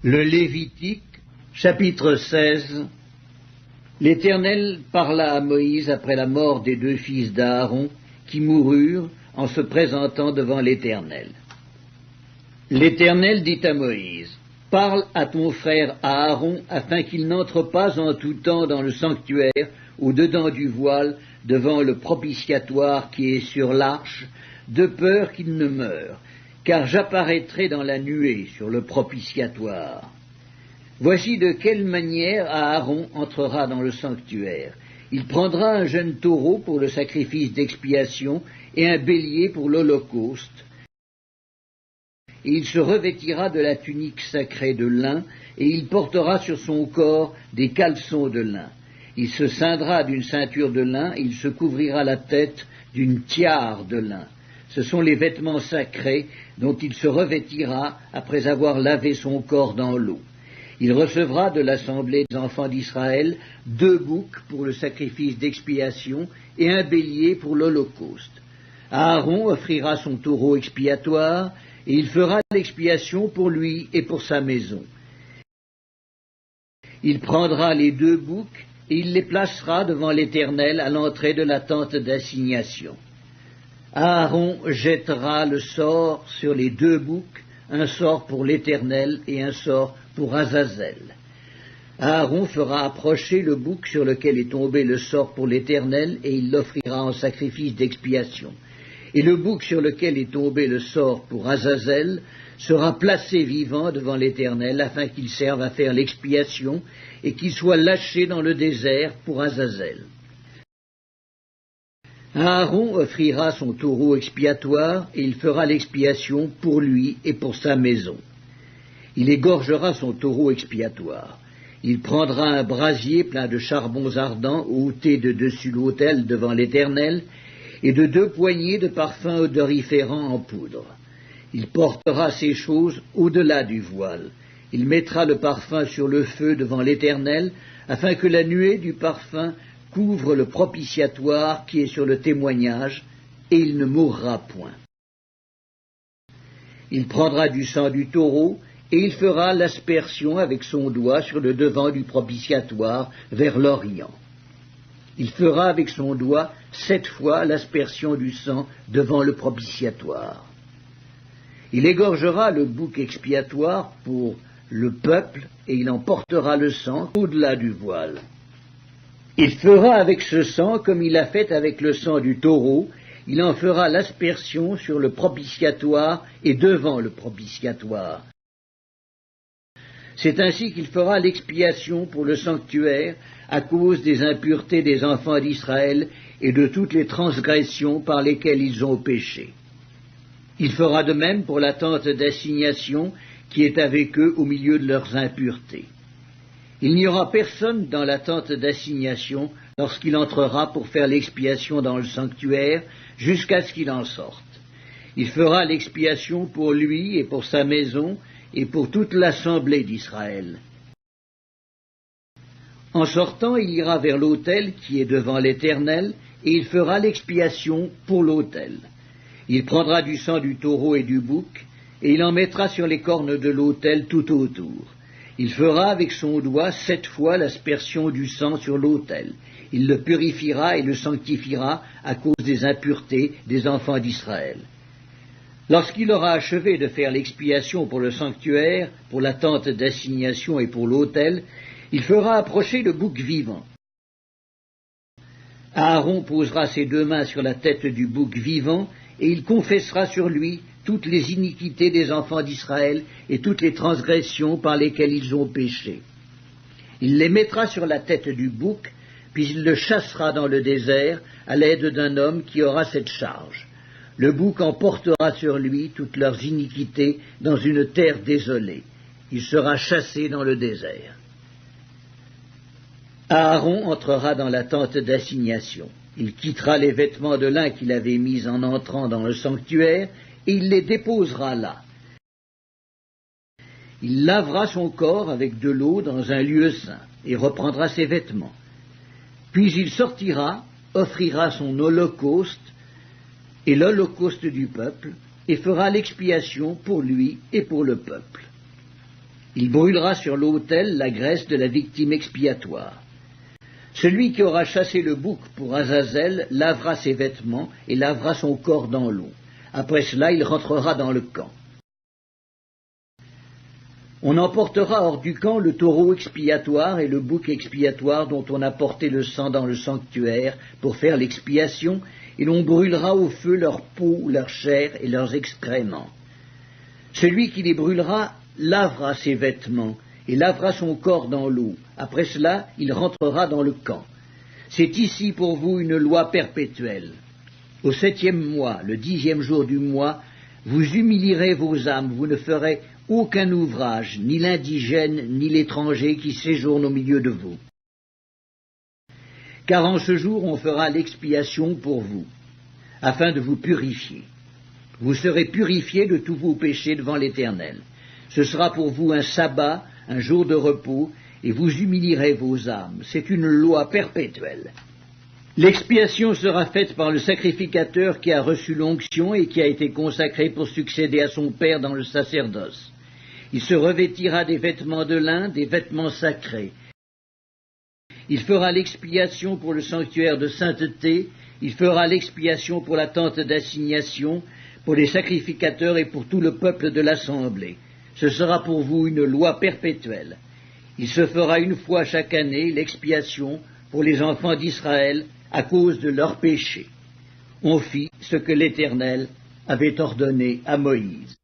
Le Lévitique, chapitre 16. L'Éternel parla à Moïse après la mort des deux fils d'Aaron, qui moururent en se présentant devant l'Éternel. L'Éternel dit à Moïse, « Parle à ton frère Aaron, afin qu'il n'entre pas en tout temps dans le sanctuaire, au-dedans du voile, devant le propitiatoire qui est sur l'arche, de peur qu'il ne meure, car j'apparaîtrai dans la nuée sur le propitiatoire. Voici de quelle manière Aaron entrera dans le sanctuaire. Il prendra un jeune taureau pour le sacrifice d'expiation et un bélier pour l'holocauste. Et il se revêtira de la tunique sacrée de lin, et il portera sur son corps des caleçons de lin. Il se ceindra d'une ceinture de lin, et il se couvrira la tête d'une tiare de lin. Ce sont les vêtements sacrés dont il se revêtira après avoir lavé son corps dans l'eau. Il recevra de l'assemblée des enfants d'Israël 2 boucs pour le sacrifice d'expiation et un bélier pour l'holocauste. Aaron offrira son taureau expiatoire, et il fera l'expiation pour lui et pour sa maison. Il prendra les 2 boucs, et il les placera devant l'Éternel à l'entrée de la tente d'assignation. Aaron jettera le sort sur les 2 boucs, un sort pour l'Éternel et un sort pour Azazel. Aaron fera approcher le bouc sur lequel est tombé le sort pour l'Éternel, et il l'offrira en sacrifice d'expiation. Et le bouc sur lequel est tombé le sort pour Azazel sera placé vivant devant l'Éternel, afin qu'il serve à faire l'expiation, et qu'il soit lâché dans le désert pour Azazel. Aaron offrira son taureau expiatoire, et il fera l'expiation pour lui et pour sa maison. Il égorgera son taureau expiatoire. Il prendra un brasier plein de charbons ardents ôtés de dessus l'autel devant l'Éternel, et de 2 poignées de parfums odoriférants en poudre. Il portera ces choses au-delà du voile. Il mettra le parfum sur le feu devant l'Éternel, afin que la nuée du parfum couvre le propitiatoire qui est sur le témoignage, et il ne mourra point. Il prendra du sang du taureau, et il fera l'aspersion avec son doigt sur le devant du propitiatoire vers l'Orient. Il fera avec son doigt 7 fois l'aspersion du sang devant le propitiatoire. Il égorgera le bouc expiatoire pour le peuple, et il en portera le sang au-delà du voile. Il fera avec ce sang comme il a fait avec le sang du taureau, il en fera l'aspersion sur le propitiatoire et devant le propitiatoire. C'est ainsi qu'il fera l'expiation pour le sanctuaire à cause des impuretés des enfants d'Israël et de toutes les transgressions par lesquelles ils ont péché. Il fera de même pour la tente d'assignation qui est avec eux au milieu de leurs impuretés. Il n'y aura personne dans la tente d'assignation lorsqu'il entrera pour faire l'expiation dans le sanctuaire jusqu'à ce qu'il en sorte. Il fera l'expiation pour lui et pour sa maison et pour toute l'assemblée d'Israël. En sortant, il ira vers l'autel qui est devant l'Éternel, et il fera l'expiation pour l'autel. Il prendra du sang du taureau et du bouc, et il en mettra sur les cornes de l'autel tout autour. Il fera avec son doigt 7 fois l'aspersion du sang sur l'autel. Il le purifiera et le sanctifiera à cause des impuretés des enfants d'Israël. Lorsqu'il aura achevé de faire l'expiation pour le sanctuaire, pour la tente d'assignation et pour l'autel, il fera approcher le bouc vivant. Aaron posera ses 2 mains sur la tête du bouc vivant, et il confessera sur lui toutes les iniquités des enfants d'Israël et toutes les transgressions par lesquelles ils ont péché. Il les mettra sur la tête du bouc, puis il le chassera dans le désert à l'aide d'un homme qui aura cette charge. Le bouc emportera sur lui toutes leurs iniquités dans une terre désolée. Il sera chassé dans le désert. Aaron entrera dans la tente d'assignation. Il quittera les vêtements de lin qu'il avait mis en entrant dans le sanctuaire, et il les déposera là. Il lavera son corps avec de l'eau dans un lieu saint, et reprendra ses vêtements. Puis il sortira, offrira son holocauste, et l'holocauste du peuple, et fera l'expiation pour lui et pour le peuple. Il brûlera sur l'autel la graisse de la victime expiatoire. Celui qui aura chassé le bouc pour Azazel lavera ses vêtements et lavera son corps dans l'eau. Après cela, il rentrera dans le camp. On emportera hors du camp le taureau expiatoire et le bouc expiatoire dont on a porté le sang dans le sanctuaire pour faire l'expiation, et l'on brûlera au feu leur peau, leur chair et leurs excréments. Celui qui les brûlera lavera ses vêtements et lavera son corps dans l'eau. Après cela, il rentrera dans le camp. C'est ici pour vous une loi perpétuelle. Au 7e mois, le 10e jour du mois, vous humilierez vos âmes, vous ne ferez aucun ouvrage, ni l'indigène, ni l'étranger qui séjourne au milieu de vous. Car en ce jour on fera l'expiation pour vous, afin de vous purifier. Vous serez purifiés de tous vos péchés devant l'Éternel. Ce sera pour vous un sabbat, un jour de repos, et vous humilierez vos âmes. C'est une loi perpétuelle. L'expiation sera faite par le sacrificateur qui a reçu l'onction et qui a été consacré pour succéder à son père dans le sacerdoce. Il se revêtira des vêtements de lin, des vêtements sacrés. Il fera l'expiation pour le sanctuaire de sainteté, il fera l'expiation pour la tente d'assignation, pour les sacrificateurs et pour tout le peuple de l'assemblée. Ce sera pour vous une loi perpétuelle. Il se fera une fois chaque année l'expiation pour les enfants d'Israël à cause de leurs péchés. On fit ce que l'Éternel avait ordonné à Moïse.